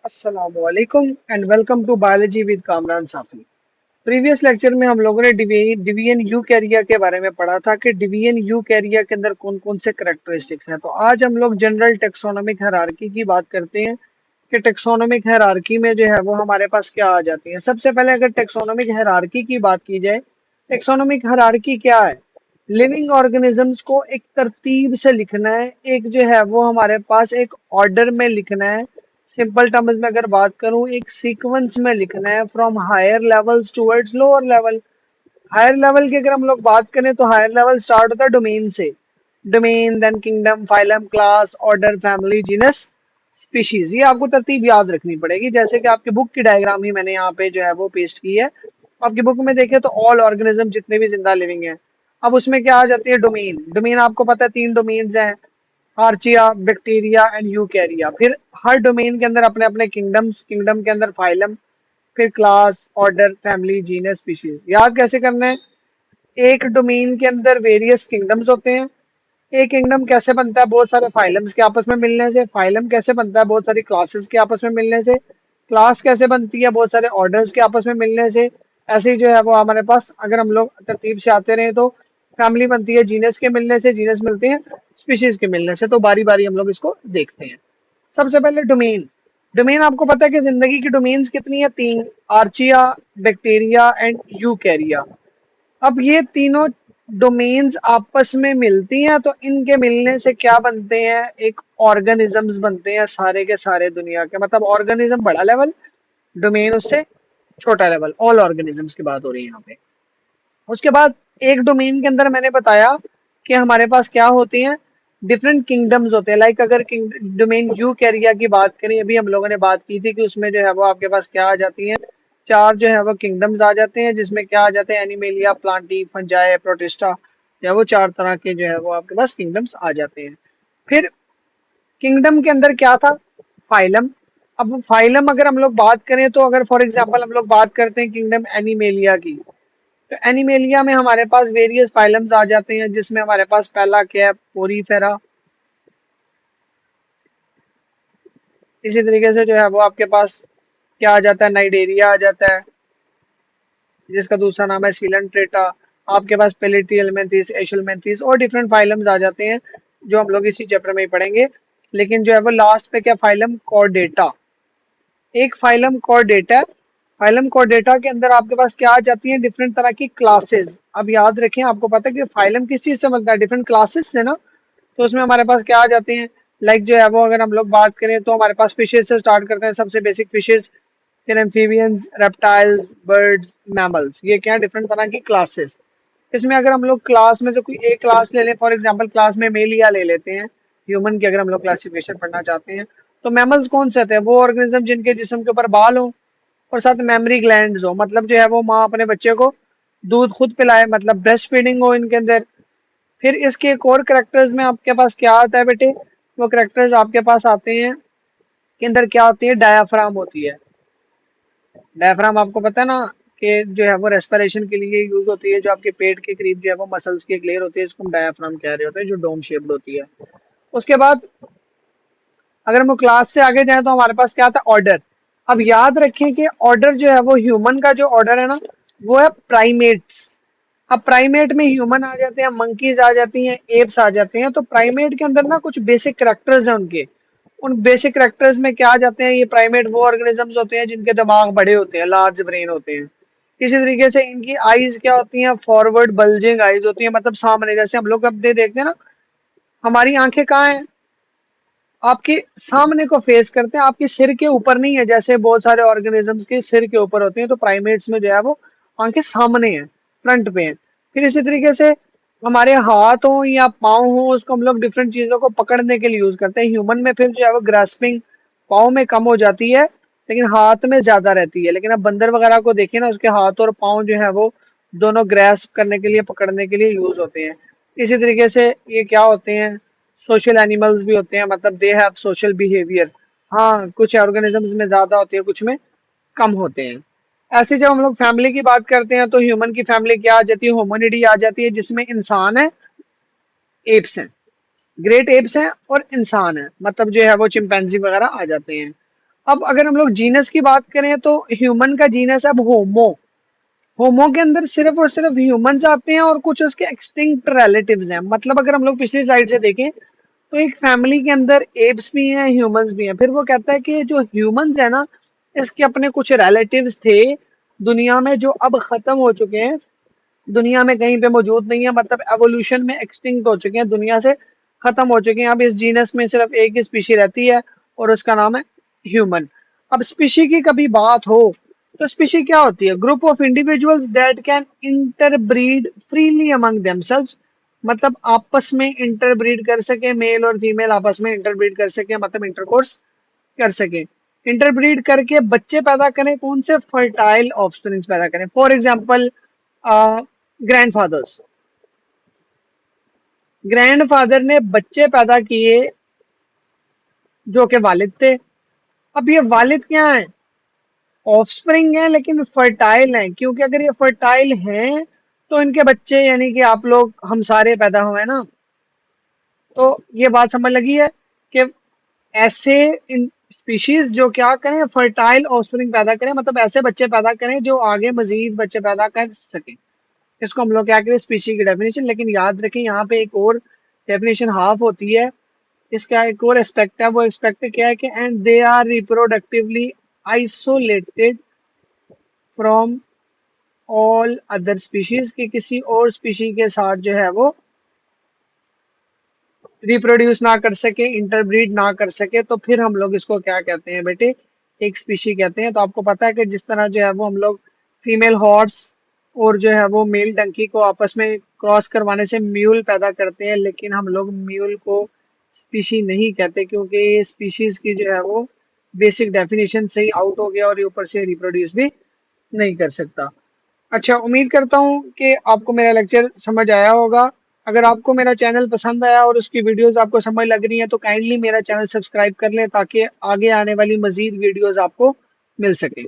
अस्सलामुअलैकुम and welcome to biology with Kamran Safi. Previous lecture में हम लोगों ने डिवीजन यूकैरिया के बारे में पढ़ा था कि डिवीजन यूकैरिया के अंदर कौन कौन से करैक्टरिस्टिक्स हैं। तो आज हम लोग जनरल टेक्सोनोमिक हायरार्की की बात करते हैं कि टेक्सोनोमिक हायरार्की में जो है वो हमारे पास क्या आ जाती है। सबसे पहले अगर टेक्सोनोमिक हायरार्की की बात की जाए, टेक्सोनोमिक हायरार्की क्या है? लिविंग ऑर्गेनिजम्स को एक तरतीब से लिखना है, एक जो है वो हमारे पास एक ऑर्डर में लिखना है। सिंपल टर्म्स में अगर बात करूं, एक सीक्वेंस में लिखना है from higher levels towards lower level. Higher level की अगर हम लोग बात करें तो हायर लेवल स्टार्ट होता है डोमेन से। Domain, then kingdom, phylum, class, order, family, genus, species. ये आपको तरतीब याद रखनी पड़ेगी। जैसे कि आपकी बुक की डायग्राम ही मैंने यहाँ पे जो है वो पेस्ट की है। आपकी बुक में देखें तो ऑल ऑर्गेनिज्म, जितने भी जिंदा लिविंग है। अब उसमें क्या आ जाती है? डोमेन। डोमेन आपको पता है तीन डोमेन्स हैं, आर्चिया, बैक्टीरिया एंड यूकैरिया। फिर हर डोमेन के अंदर अपने अपने किंगडम्स, किंगडम के अंदर फाइलम, फिर class, order, family, genus, species. याद कैसे करना है? एक डोमेन के अंदर वेरियस किंगडम्स होते हैं। एक किंगडम कैसे बनता है? बहुत सारे फाइलम्स के आपस में मिलने से। फाइलम कैसे बनता है? बहुत सारी क्लासेस के आपस में मिलने से। क्लास कैसे बनती है? बहुत सारे ऑर्डर्स के आपस में मिलने से। ऐसे ही जो है वो हमारे पास अगर हम लोग तरतीब से आते रहे तो फैमिली बनती है जीनस के मिलने से, जीनस मिलते हैं स्पीशीज के मिलने से। तो बारी बारी हम लोग इसको देखते हैं। सबसे पहले डोमेन। डोमेन आपको पता है कि जिंदगी की डोमेन्स कितनी है? तीन। Archaea, bacteria and यूकैरिया। अब ये तीनों डोमेन्स आपस में मिलती हैं तो इनके मिलने से क्या बनते हैं? एक ऑर्गेनिजम्स बनते हैं, सारे के सारे दुनिया के। मतलब ऑर्गेनिज्म बड़ा लेवल, डोमेन उससे छोटा लेवल। ऑल ऑर्गेनिजम्स की बात हो रही है यहाँ पे। उसके बाद एक डोमेन के अंदर मैंने बताया कि हमारे पास क्या होती हैं? डिफरेंट किंगडम्स होते हैं। लाइक अगर डोमेन यू कैरिया की बात करें, अभी हम लोगों ने बात की थी कि उसमें जो है वो आपके पास क्या आ जाती हैं? चार जो है वो किंगडम्स आ जाते हैं, जिसमें क्या आ जाते हैं? Animalia, Plantae, fungi, protista. या वो चार तरह के जो है वो आपके पास किंगडम्स आ जाते हैं। फिर किंगडम के अंदर क्या था? फाइलम। अब फाइलम अगर हम लोग बात करें तो अगर फॉर एग्जांपल हम लोग बात करते हैं किंगडम एनिमेलिया की, तो एनिमेलिया में हमारे पास वेरियस फाइलम्स आ जाते हैं, जिसमें हमारे पास पहला क्या है? पोरीफेरा। इसी तरीके से जो है वो आपके पास क्या आ जाता है? नाइडेरिया आ जाता है, जिसका दूसरा नाम है सिलेंट्रेटा। आपके पास पेलिटियलमेंथिस, एशलमेंथिस और डिफरेंट फाइलम्स आ जाते हैं, जो हम लोग इसी चैप्टर में ही पढ़ेंगे। लेकिन जो है वो लास्ट पे क्या? Phylum Chordata. एक फाइलम कॉर्डेटा। फाइलम कॉर्डेटा के अंदर आपके पास क्या आ जाती है? डिफरेंट तरह की क्लासेस। अब याद रखें, आपको पता है कि फाइलम किस चीज से बनता है? डिफरेंट क्लासेस से ना। तो उसमें हमारे पास क्या आ जाते हैं? लाइक जो है वो अगर हम लोग बात करें तो हमारे पास फिशेज से स्टार्ट करते हैं, सबसे बेसिक फिशेज। फिर एम्फीबियंस, रेप्टाइल्स, बर्ड्स, मैमल्स। ये क्या है? डिफरेंट तरह की क्लासेस। इसमें अगर हम लोग क्लास में से कोई एक क्लास ले लें, फॉर एग्जांपल क्लास में मेलिया ले लेते हैं, ह्यूमन की अगर हम लोग क्लासिफिकेशन पढ़ना चाहते हैं, तो मैमल्स कौन से होते हैं? वो ऑर्गेनिज्म जिनके जिस्म के ऊपर बाल हो और साथ मेमोरी ग्लैंड्स हो। मतलब जो है वो माँ अपने बच्चे को दूध खुद पिलाए, मतलब ब्रेस्ट फीडिंग हो इनके अंदर। फिर इसके एक और करेक्टर्स में आपके पास क्या आता है बेटे? वो करेक्टर्स आपके पास आते हैं के अंदर क्या होती है? डायाफ्राम होती है। डायफ्राम आपको पता है ना कि जो है वो रेस्पिरेशन के लिए यूज होती है। जो आपके पेट के करीब जो है वो मसल्स की एक लेयर होती है, इसको हम डायफ्राम कह रहे होते हैं, जो डोम शेप्ड होती है। उसके बाद अगर हम क्लास से आगे जाएं तो हमारे पास क्या आता है? ऑर्डर। अब याद रखें कि ऑर्डर जो है वो ह्यूमन का जो ऑर्डर है ना, वो है प्राइमेट्स। अब प्राइमेट में ह्यूमन आ जाते हैं, मंकीज आ जाती हैं, एप्स आ जाते हैं। तो प्राइमेट के अंदर ना कुछ बेसिक करेक्टर्स हैं उनके। उन बेसिक करेक्टर्स में क्या आ जाते हैं? ये प्राइमेट वो ऑर्गेनिजम्स होते हैं जिनके दिमाग बड़े होते हैं, लार्ज ब्रेन होते हैं। इसी तरीके से इनकी आईज क्या होती हैं? फॉरवर्ड बल्जिंग आईज होती हैं, मतलब सामने। जैसे हम लोग अब देखते हैं ना, हमारी आंखें कहाँ हैं? आपके सामने को फेस करते हैं, आपके सिर के ऊपर नहीं है, जैसे बहुत सारे ऑर्गेनिजम्स के सिर के ऊपर होती हैं। तो प्राइमेट्स में जो है वो आंखें सामने हैं, फ्रंट पे हैं। फिर इसी तरीके से हमारे हाथ हो या पाँव हो, उसको हम लोग डिफरेंट चीजों को पकड़ने के लिए यूज करते हैं। ह्यूमन में फिर जो है वो ग्रास्पिंग पाँव में कम हो जाती है, लेकिन हाथ में ज्यादा रहती है। लेकिन अब बंदर वगैरह को देखिए ना, उसके हाथ और पाँव जो है वो दोनों ग्रास्प करने के लिए, पकड़ने के लिए यूज होते हैं। इसी तरीके से ये क्या होते हैं? सोशल एनिमल्स भी होते हैं, मतलब दे हैव सोशल बिहेवियर। हाँ, कुछ ऑर्गेनिजम्स में ज्यादा होती है, कुछ में कम होते हैं। ऐसे जब हम लोग फैमिली की बात करते हैं तो ह्यूमन की फैमिली क्या आ जाती है? होमिनिडी आ जाती है, जिसमें इंसान है, एप्स हैं, ग्रेट एप्स हैं और इंसान है। मतलब जो है वो चिंपैंजी वगैरह आ जाते हैं। अब अगर हम लोग जीनस की बात करें तो ह्यूमन का जीनस है अब होमो। होमो के अंदर सिर्फ और सिर्फ ह्यूमंस आते हैं और कुछ उसके एक्सटिंक्ट रिलेटिव्स हैं। मतलब अगर हम लोग पिछली स्लाइड से देखें तो एक फैमिली के अंदर एप्स भी हैं, ह्यूमंस भी हैं। फिर वो कहता है कि जो ह्यूमंस है ना, इसके अपने कुछ रिलेटिव्स थे दुनिया में जो अब खत्म हो चुके हैं, दुनिया में कहीं पे मौजूद नहीं है, मतलब एवोल्यूशन में एक्सटिंक्ट हो चुके हैं, दुनिया से खत्म हो चुके हैं। अब इस जीनस में सिर्फ एक ही स्पीशी रहती है और उसका नाम है ह्यूमन। अब स्पीशी की कभी बात हो तो स्पीशी क्या होती है? Group of individuals that can interbreed freely among themselves. मतलब आपस में इंटरब्रीड कर सके, मेल और फीमेल आपस में इंटरब्रीड कर सके, मतलब इंटरकोर्स कर सके। इंटरब्रीड करके बच्चे पैदा करें, कौन से? फर्टाइल ऑफस्प्रिंग्स पैदा करें। फॉर एग्जाम्पल ग्रैंडफादर्स, ग्रैंडफादर ने बच्चे पैदा किए जो कि वालिद थे। अब ये वालिद क्या है? ऑफस्प्रिंग है लेकिन फर्टाइल है, क्योंकि अगर ये फर्टाइल हैं तो इनके बच्चे यानी कि आप लोग हम सारे पैदा हुए ना। तो ये बात समझ लगी है कि ऐसे इन स्पीशीज जो क्या करें, फर्टाइल ऑफस्प्रिंग पैदा करें, मतलब ऐसे बच्चे पैदा करें जो आगे मजीद बच्चे पैदा कर सकें। इसको हम लोग क्या करें? स्पीशी की डेफिनेशन। लेकिन याद रखें यहाँ पे एक और डेफिनेशन हाफ होती है, इसका एक और एस्पेक्ट है। वो एस्पेक्ट क्या है कि and they are reproductively isolated from all other species, की किसी और स्पीशी के साथ जो है वो रिप्रोड्यूस ना कर सके, इंटरब्रीड ना कर सके, तो फिर हम लोग इसको क्या कहते हैं बेटे? एक स्पीशी कहते हैं। तो आपको पता है कि जिस तरह जो है वो हम लोग फीमेल हॉर्स और जो है वो मेल डंकी को आपस में क्रॉस करवाने से म्यूल पैदा करते हैं, लेकिन हम लोग म्यूल को स्पीशी नहीं कहते, क्योंकि ये स्पीशीज की जो है वो बेसिक डेफिनेशन से ही आउट हो गया और ये ऊपर से रिप्रोड्यूस भी नहीं कर सकता। अच्छा, उम्मीद करता हूँ कि आपको मेरा लेक्चर समझ आया होगा। अगर आपको मेरा चैनल पसंद आया और उसकी वीडियोस आपको समझ लग रही हैं तो काइंडली मेरा चैनल सब्सक्राइब कर लें ताकि आगे आने वाली मजीद वीडियोस आपको मिल सके।